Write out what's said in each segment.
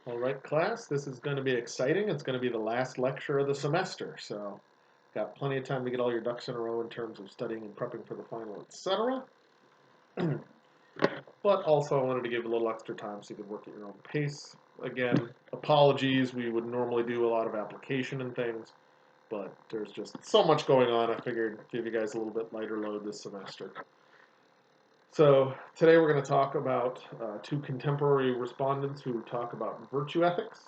All right, class, this is going to be exciting. It's going to be the last lecture of the semester, so got plenty of time to get all your ducks in a row in terms of studying and prepping for the final, etc. But also I wanted to give a little extra time so you could work at your own pace. Again, apologies, we would normally do a lot of application and things, but there's just so much going on, I figured give you guys a little bit lighter load this semester. So today we're going to talk about two contemporary respondents who talk about virtue ethics.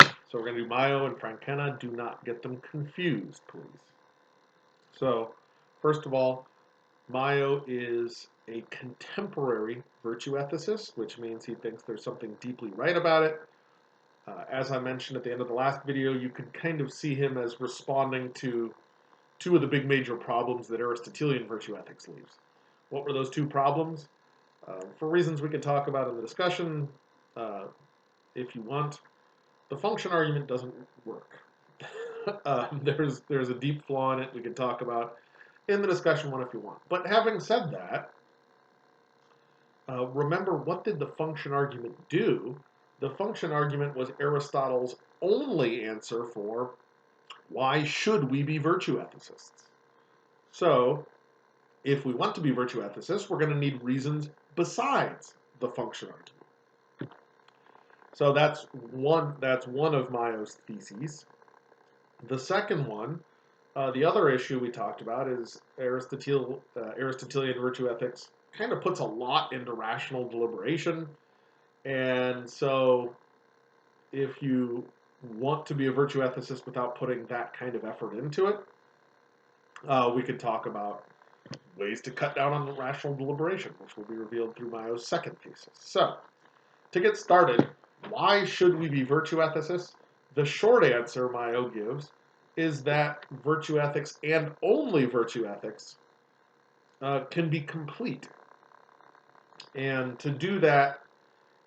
So we're going to do Mayo and Frankena. Do not get them confused, please. So first of all, Mayo is a contemporary virtue ethicist, which means he thinks there's something deeply right about it. As I mentioned at the end of the last video, you could kind of see him as responding to two of the big major problems that Aristotelian virtue ethics leaves. What were those two problems? For reasons we could talk about in the discussion, if you want, the function argument doesn't work. There's a deep flaw in it we could talk about in the discussion one if you want. But having said that, remember, what did the function argument do? The function argument was Aristotle's only answer for why should we be virtue ethicists. So if we want to be virtue ethicists, we're going to need reasons besides the function argument. So that's one of Mayo's theses. The second one, the other issue we talked about, is Aristotelian virtue ethics kind of puts a lot into rational deliberation. And so if you want to be a virtue ethicist without putting that kind of effort into it, we could talk about ways to cut down on the rational deliberation, which will be revealed through Mayo's second thesis. So, to get started, why should we be virtue ethicists? The short answer Mayo gives is that virtue ethics, and only virtue ethics, can be complete. And to do that,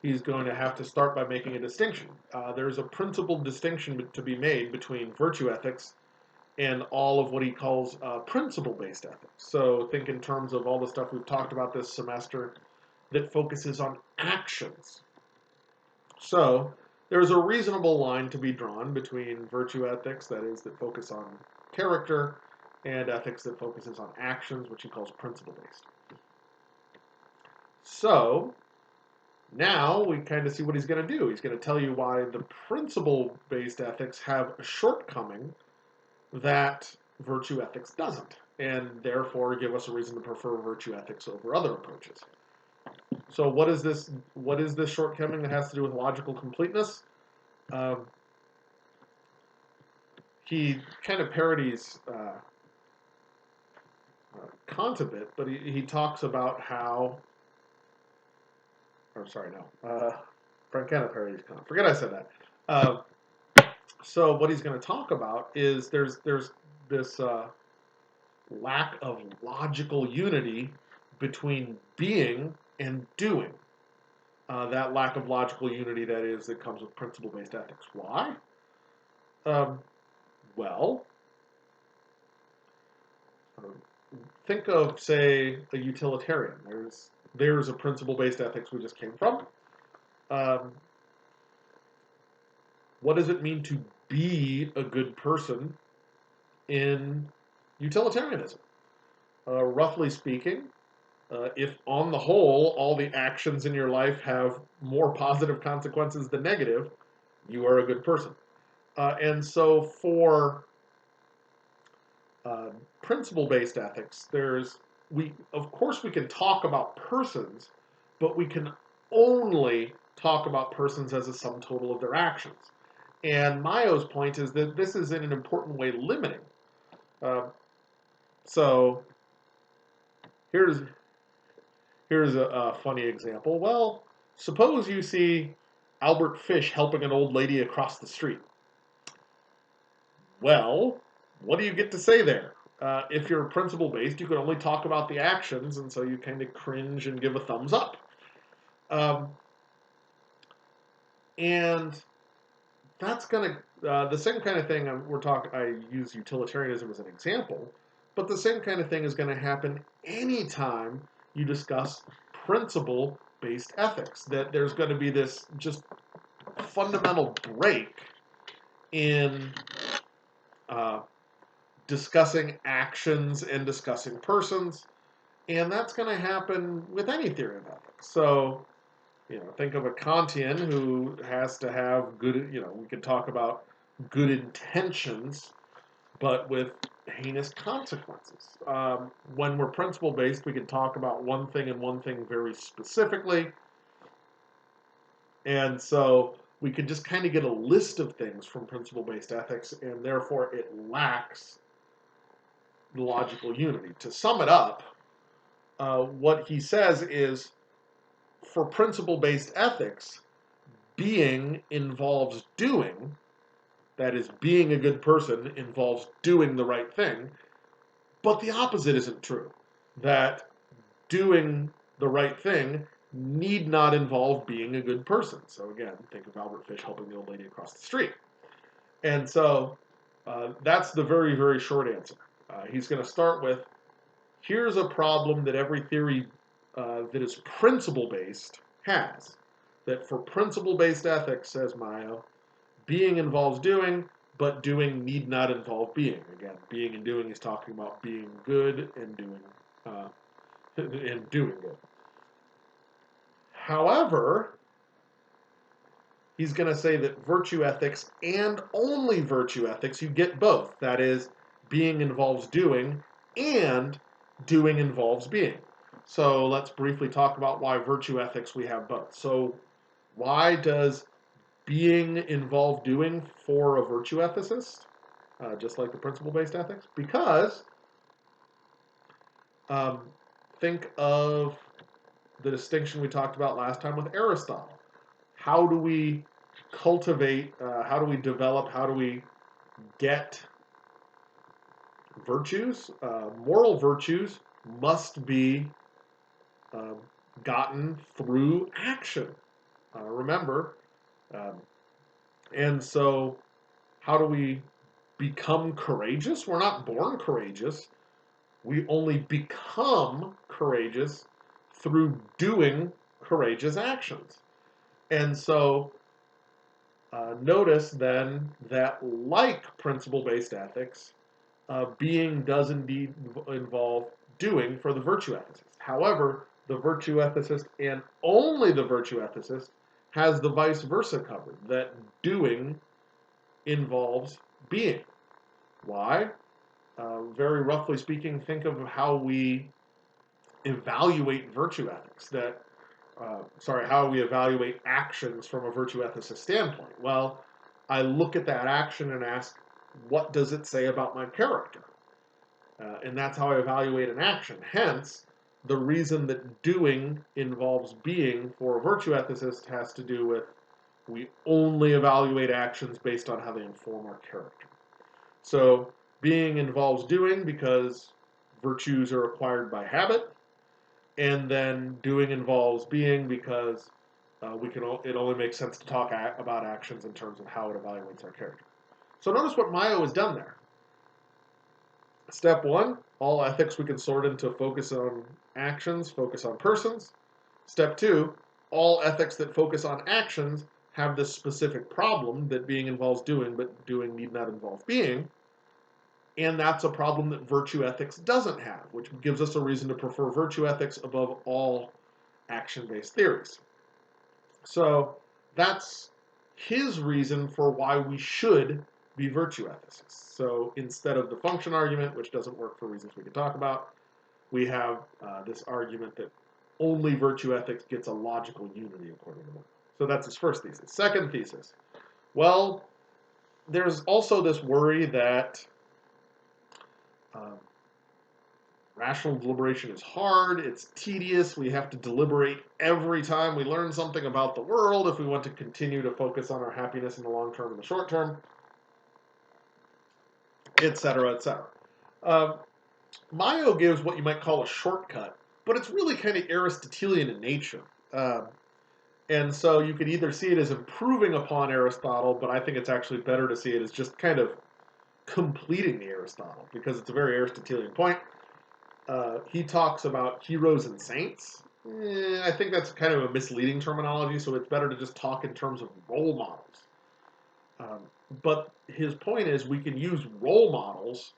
he's going to have to start by making a distinction. There's a principled distinction to be made between virtue ethics and all of what he calls principle-based ethics. So think in terms of all the stuff we've talked about this semester that focuses on actions. So there's a reasonable line to be drawn between virtue ethics, that is, that focus on character, and ethics that focuses on actions, which he calls principle-based. So now we kind of see what he's going to do. He's going to tell you why the principle-based ethics have a shortcoming that virtue ethics doesn't, and therefore give us a reason to prefer virtue ethics over other approaches. So what is this shortcoming that has to do with logical completeness? He kind of parodies Kant a bit, but he talks about how, Frankena parodies Kant. Forget I said that. So what he's going to talk about is there's this lack of logical unity between being and doing. That lack of logical unity, that is, that comes with principle-based ethics. Why? Well, think of, say, a utilitarian. There's a principle-based ethics we just came from. What does it mean to be a good person in utilitarianism? Roughly speaking, if on the whole all the actions in your life have more positive consequences than negative, you are a good person. And so for principle-based ethics, of course we can talk about persons, but we can only talk about persons as a sum total of their actions. And Mayo's point is that this is in an important way limiting. So here's a funny example. Well, suppose you see Albert Fish helping an old lady across the street. Well, what do you get to say there? If you're principle-based, you can only talk about the actions, and so you kind of cringe and give a thumbs up. And that's going to, the same kind of thing, I use utilitarianism as an example, but the same kind of thing is going to happen anytime you discuss principle principle-based ethics, that there's going to be this just fundamental break in discussing actions and discussing persons, and that's going to happen with any theory of ethics. So, think of a Kantian who has to have good, we could talk about good intentions, but with heinous consequences. When we're principle-based, we can talk about one thing and one thing very specifically, and so we could just kind of get a list of things from principle-based ethics, and therefore it lacks logical unity. To sum it up, what he says is, for principle-based ethics, being involves doing. That is, being a good person involves doing the right thing. But the opposite isn't true. That doing the right thing need not involve being a good person. So again, think of Albert Fish helping the old lady across the street. And so that's the very, very short answer. He's going to start with, here's a problem that every theory that is principle-based has. That for principle-based ethics, says Mayo, being involves doing, but doing need not involve being. Again, being and doing is talking about being good and doing good. However, he's going to say that virtue ethics and only virtue ethics, you get both. That is, being involves doing and doing involves being. So let's briefly talk about why virtue ethics we have both. So why does being involve doing for a virtue ethicist, just like the principle-based ethics? Because think of the distinction we talked about last time with Aristotle. How do we cultivate, how do we develop, how do we get virtues? Moral virtues must be gotten through action. Remember, and so how do we become courageous? We're not born courageous. We only become courageous through doing courageous actions. And so notice then that, like principle-based ethics, being does indeed involve doing for the virtue ethicist. However, the virtue ethicist and only the virtue ethicist has the vice versa covered, that doing involves being. Why? Very roughly speaking, think of how we evaluate virtue ethics. How we evaluate actions from a virtue ethicist standpoint. Well, I look at that action and ask, what does it say about my character? And that's how I evaluate an action. Hence, the reason that doing involves being for a virtue ethicist has to do with, we only evaluate actions based on how they inform our character. So being involves doing because virtues are acquired by habit, and then doing involves being because it only makes sense to talk about actions in terms of how it evaluates our character. So notice what Mayo has done there. Step one, all ethics we can sort into focus on actions, focus on persons. Step two, all ethics that focus on actions have this specific problem that being involves doing, but doing need not involve being. And that's a problem that virtue ethics doesn't have, which gives us a reason to prefer virtue ethics above all action-based theories. So that's his reason for why we should be virtue ethicists. So instead of the function argument, which doesn't work for reasons we could talk about, we have this argument that only virtue ethics gets a logical unity according to him. So that's his first thesis. Second thesis. Well, there's also this worry that rational deliberation is hard, it's tedious, we have to deliberate every time we learn something about the world if we want to continue to focus on our happiness in the long term and the short term, etc., etc. Mayo gives what you might call a shortcut, but it's really kind of Aristotelian in nature. And so you could either see it as improving upon Aristotle, but I think it's actually better to see it as just kind of completing the Aristotle, because it's a very Aristotelian point. He talks about heroes and saints, I think that's kind of a misleading terminology, so it's better to just talk in terms of role models. Um, but his point is we can use role models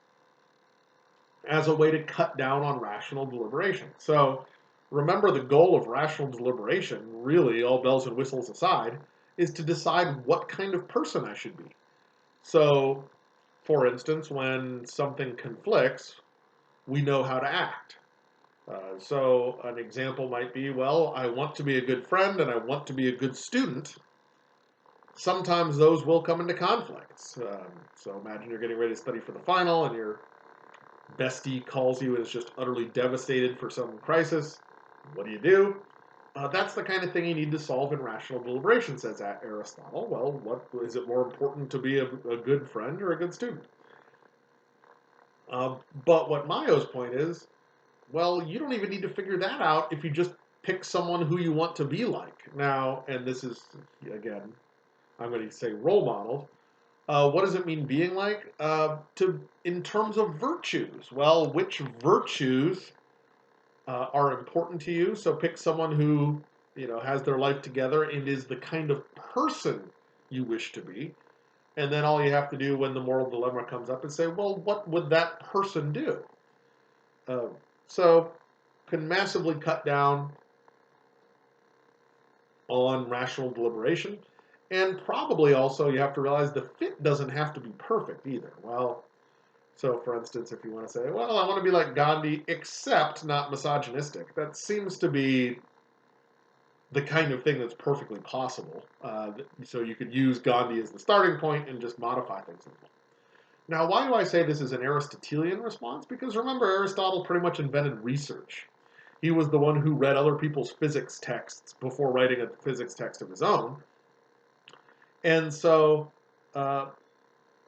as a way to cut down on rational deliberation. So remember, the goal of rational deliberation, really, all bells and whistles aside, is to decide what kind of person I should be. So, for instance, when something conflicts, we know how to act. So an example might be, well, I want to be a good friend and I want to be a good student. Sometimes those will come into conflicts. So imagine you're getting ready to study for the final and your bestie calls you and is just utterly devastated for some crisis. What do? That's the kind of thing you need to solve in rational deliberation, says Aristotle. Well, what is it more important to be a good friend or a good student? But what Mayo's point is, well, you don't even need to figure that out if you just pick someone who you want to be like. Now, and this is, again, I'm going to say role models. What does it mean being like? In terms of virtues. Well, which virtues are important to you? So pick someone who has their life together and is the kind of person you wish to be. And then all you have to do when the moral dilemma comes up is say, well, what would that person do? Uh, so can massively cut down on rational deliberation. And probably also you have to realize the fit doesn't have to be perfect either. Well, so for instance, if you want to say, well, I want to be like Gandhi, except not misogynistic, that seems to be the kind of thing that's perfectly possible. So you could use Gandhi as the starting point and just modify things. Now, why do I say this is an Aristotelian response? Because remember, Aristotle pretty much invented research. He was the one who read other people's physics texts before writing a physics text of his own. And so, uh,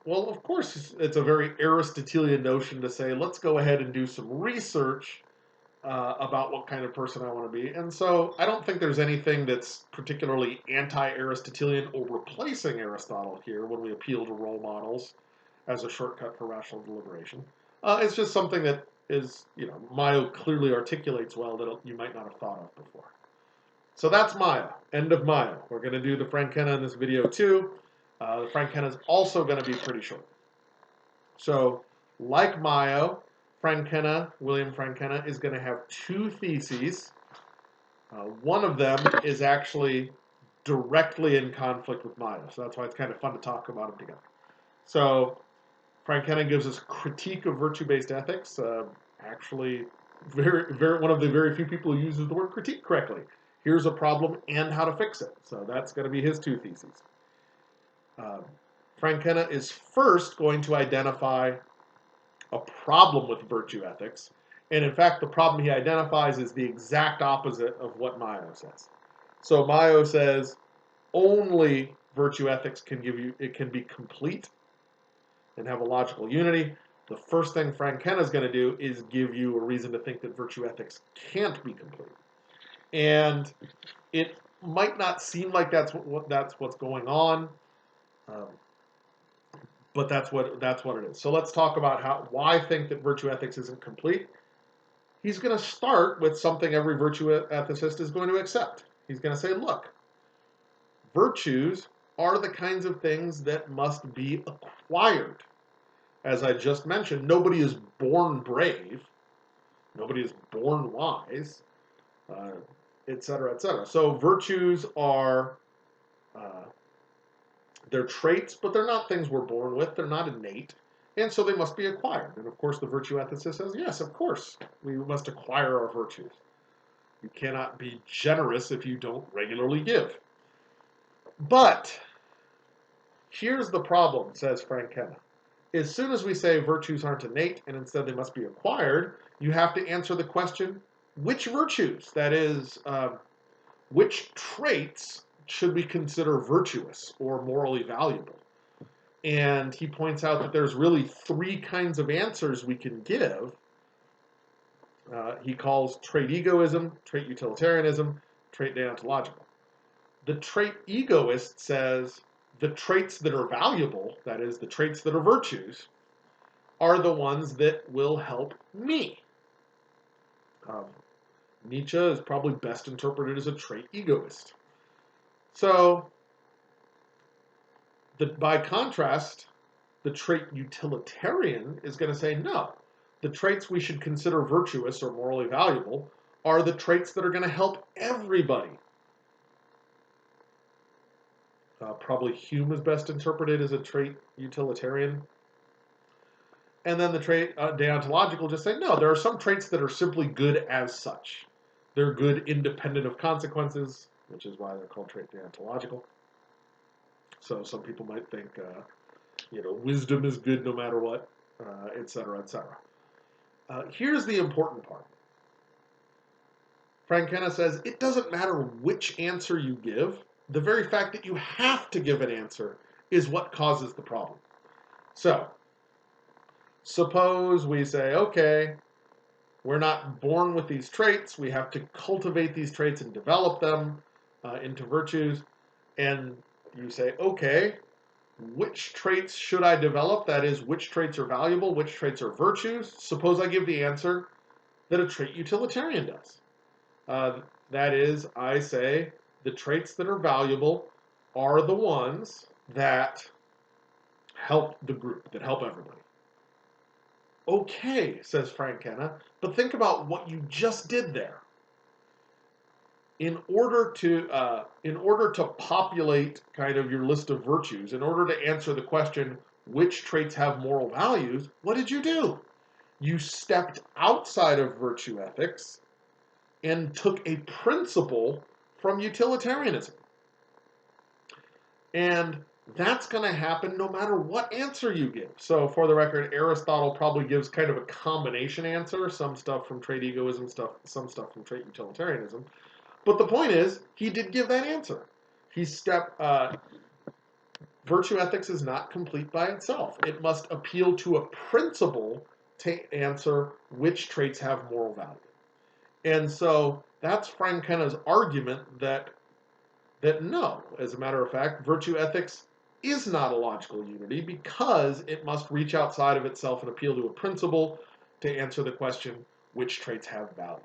well, of course, it's a very Aristotelian notion to say, let's go ahead and do some research about what kind of person I want to be. And so I don't think there's anything that's particularly anti-Aristotelian or replacing Aristotle here when we appeal to role models as a shortcut for rational deliberation. It's just something that is, Mayo clearly articulates well that you might not have thought of before. So that's Mayo. End of Mayo. We're going to do the Frankena in this video too. The Frankena is also going to be pretty short. So, like Mayo, William Frankena, is going to have two theses. One of them is actually directly in conflict with Mayo, so that's why it's kind of fun to talk about them together. So, Frankena gives us critique of virtue-based ethics. Actually, one of the very few people who uses the word critique correctly. Here's a problem and how to fix it. So that's going to be his two theses. Frankena is first going to identify a problem with virtue ethics. And in fact, the problem he identifies is the exact opposite of what Mayo says. So Mayo says only virtue ethics can be complete and have a logical unity. The first thing Frankena is going to do is give you a reason to think that virtue ethics can't be complete. And it might not seem like that's what's going on, but that's what it is. So let's talk about why I think that virtue ethics isn't complete. He's going to start with something every virtue ethicist is going to accept. He's going to say, look, virtues are the kinds of things that must be acquired. As I just mentioned, nobody is born brave. Nobody is born wise, etc., etc. So virtues are, they're traits, but they're not things we're born with. They're not innate. And so they must be acquired. And of course, the virtue ethicist says, yes, of course, we must acquire our virtues. You cannot be generous if you don't regularly give. But here's the problem, says Frankena. As soon as we say virtues aren't innate and instead they must be acquired, you have to answer the question, which virtues? That is, which traits should we consider virtuous or morally valuable? And he points out that there's really three kinds of answers we can give. He calls trait egoism, trait utilitarianism, trait deontological. The trait egoist says the traits that are valuable, that is, the traits that are virtues, are the ones that will help me. Nietzsche is probably best interpreted as a trait egoist. So, by contrast, the trait utilitarian is going to say no. The traits we should consider virtuous or morally valuable are the traits that are going to help everybody. Probably Hume is best interpreted as a trait utilitarian. And then the trait deontological just say, no, there are some traits that are simply good as such. They're good independent of consequences, which is why they're called trait deontological. So some people might think, wisdom is good no matter what, etc., etc. Here's the important part. Frankena says, it doesn't matter which answer you give. The very fact that you have to give an answer is what causes the problem. So, suppose we say, okay, we're not born with these traits. We have to cultivate these traits and develop them into virtues. And you say, okay, which traits should I develop? That is, which traits are valuable, which traits are virtues? Suppose I give the answer that a trait utilitarian does. That is, I say the traits that are valuable are the ones that help the group, that help everybody. Okay, says Frankena, but think about what you just did there. In order to populate kind of your list of virtues, in order to answer the question, which traits have moral values, what did you do? You stepped outside of virtue ethics and took a principle from utilitarianism. And that's going to happen no matter what answer you give. So for the record, Aristotle probably gives kind of a combination answer, some stuff from trait egoism, some stuff from trait utilitarianism. But the point is, he did give that answer. Virtue ethics is not complete by itself. It must appeal to a principle to answer which traits have moral value. And so that's Frankena's argument that no, as a matter of fact, virtue ethics is not a logical unity because it must reach outside of itself and appeal to a principle to answer the question, which traits have value,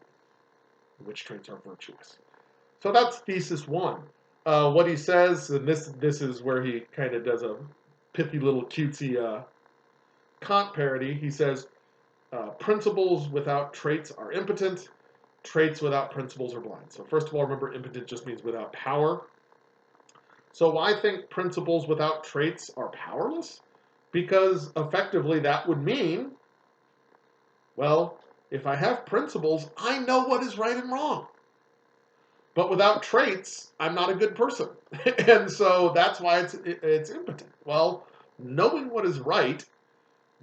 which traits are virtuous. So that's thesis one. What he says, and this is where he kind of does a pithy little cutesy Kant parody. He says, principles without traits are impotent. Traits without principles are blind. So first of all, remember, impotent just means without power. So I think principles without traits are powerless, because effectively that would mean, well, if I have principles, I know what is right and wrong. But without traits, I'm not a good person. And so that's why it's impotent. Well, knowing what is right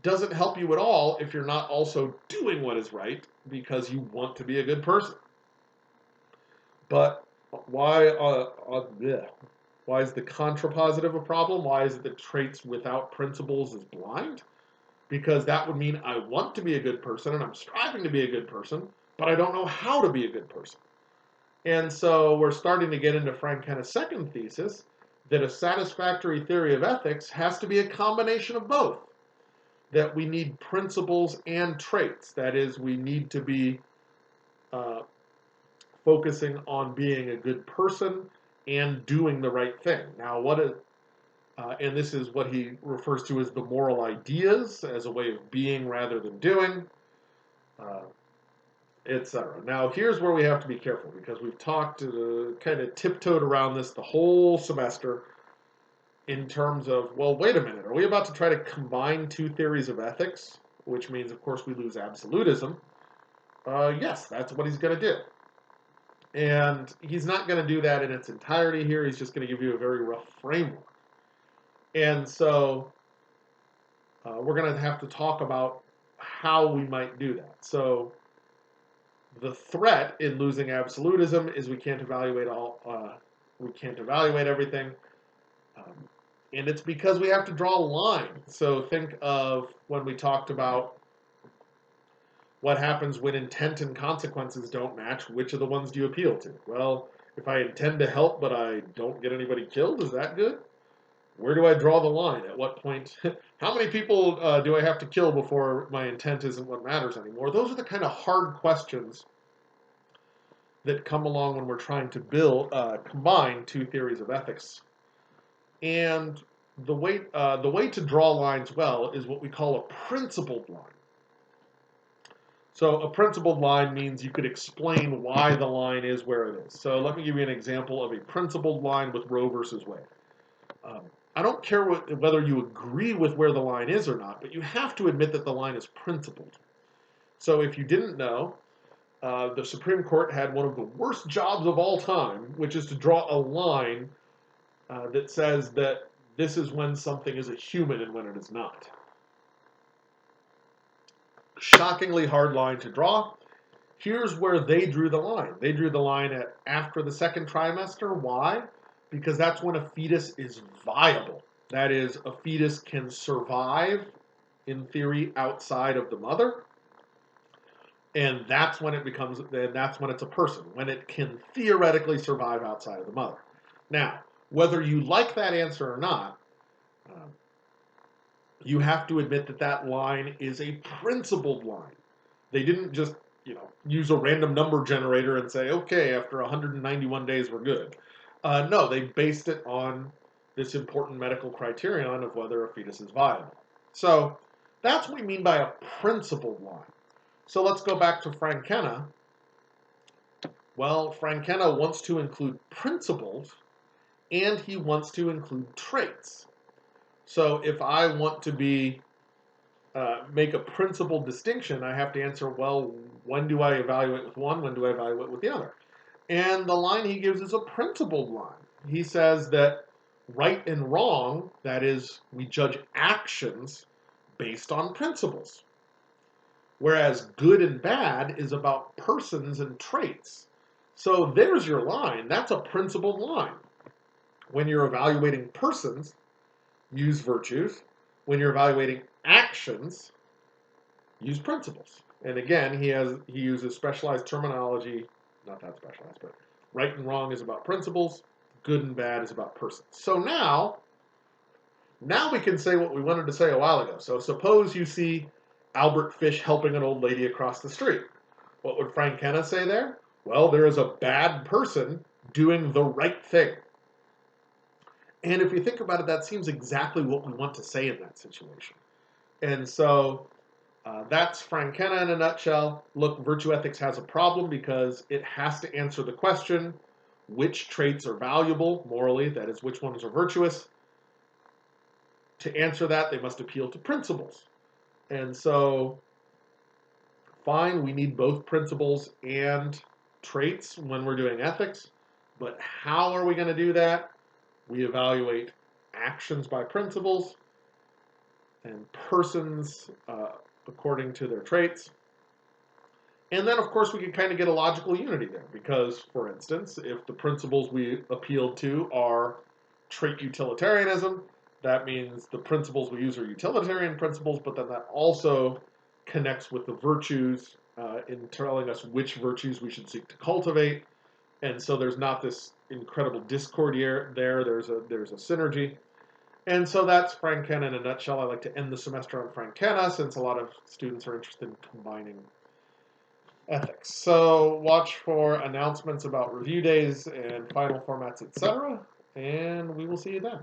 doesn't help you at all if you're not also doing what is right because you want to be a good person. But why is the contrapositive a problem? Why is it that traits without principles is blind? Because that would mean I want to be a good person and I'm striving to be a good person, but I don't know how to be a good person. And so we're starting to get into Frankena's second thesis, that a satisfactory theory of ethics has to be a combination of both. That we need principles and traits. That is, we need to be focusing on being a good person and doing the right thing. Now, and this is what he refers to as the moral ideas, as a way of being rather than doing, etc. Now, here's where we have to be careful, because we've talked, kind of tiptoed around this the whole semester in terms of, well, wait a minute, are we about to try to combine two theories of ethics, which means, of course, we lose absolutism? Yes, that's what he's going to do. And he's not going to do that in its entirety here. He's just going to give you a very rough framework. And so we're going to have to talk about how we might do that. So the threat in losing absolutism is we can't evaluate everything. And it's because we have to draw a line. So think of when we talked about what happens when intent and consequences don't match. Which of the ones do you appeal to? Well, if I intend to help but I don't get anybody killed, is that good? Where do I draw the line? At what point? How many people do I have to kill before my intent isn't what matters anymore? Those are the kind of hard questions that come along when we're trying to combine two theories of ethics. And the way to draw lines well is what we call a principled line. So a principled line means you could explain why the line is where it is. So let me give you an example of a principled line with Roe versus Wade. I don't care whether you agree with where the line is or not, but you have to admit that the line is principled. So if you didn't know, the Supreme Court had one of the worst jobs of all time, which is to draw a line that says that this is when something is a human and when it is not. Shockingly hard line to draw. Here's where they drew the line. They drew the line at after the second trimester. Why? Because that's when a fetus is viable. That is, a fetus can survive, in theory, outside of the mother. And that's when that's when it's a person, when it can theoretically survive outside of the mother. Now, whether you like that answer or not, you have to admit that that line is a principled line. They didn't just, use a random number generator and say, okay, after 191 days we're good. No, they based it on this important medical criterion of whether a fetus is viable. So that's what we mean by a principled line. So let's go back to Frankena. Well, Frankena wants to include principles, and he wants to include traits. So if I want to make a principled distinction, I have to answer, well, when do I evaluate with one? When do I evaluate with the other? And the line he gives is a principled line. He says that right and wrong, that is, we judge actions based on principles. Whereas good and bad is about persons and traits. So there's your line. That's a principled line. When you're evaluating persons, use virtues. When you're evaluating actions, use principles. And again, he uses specialized terminology, not that specialized, but right and wrong is about principles, good and bad is about persons. So now we can say what we wanted to say a while ago. So suppose you see Albert Fish helping an old lady across the street. What would Frankena say there? Well, there is a bad person doing the right thing. And if you think about it, that seems exactly what we want to say in that situation. And so that's Frankena in a nutshell. Look, virtue ethics has a problem because it has to answer the question, which traits are valuable morally, that is, which ones are virtuous. To answer that, they must appeal to principles. And so, fine, we need both principles and traits when we're doing ethics, but how are we going to do that? We evaluate actions by principles and persons according to their traits. And then, of course, we can kind of get a logical unity there because, for instance, if the principles we appealed to are trait utilitarianism, that means the principles we use are utilitarian principles, but then that also connects with the virtues in telling us which virtues we should seek to cultivate. And so there's not this incredible discord there. There's a synergy. And so that's Frankena in a nutshell. I like to end the semester on Frankena since a lot of students are interested in combining ethics. So watch for announcements about review days and final formats, etc. And we will see you then.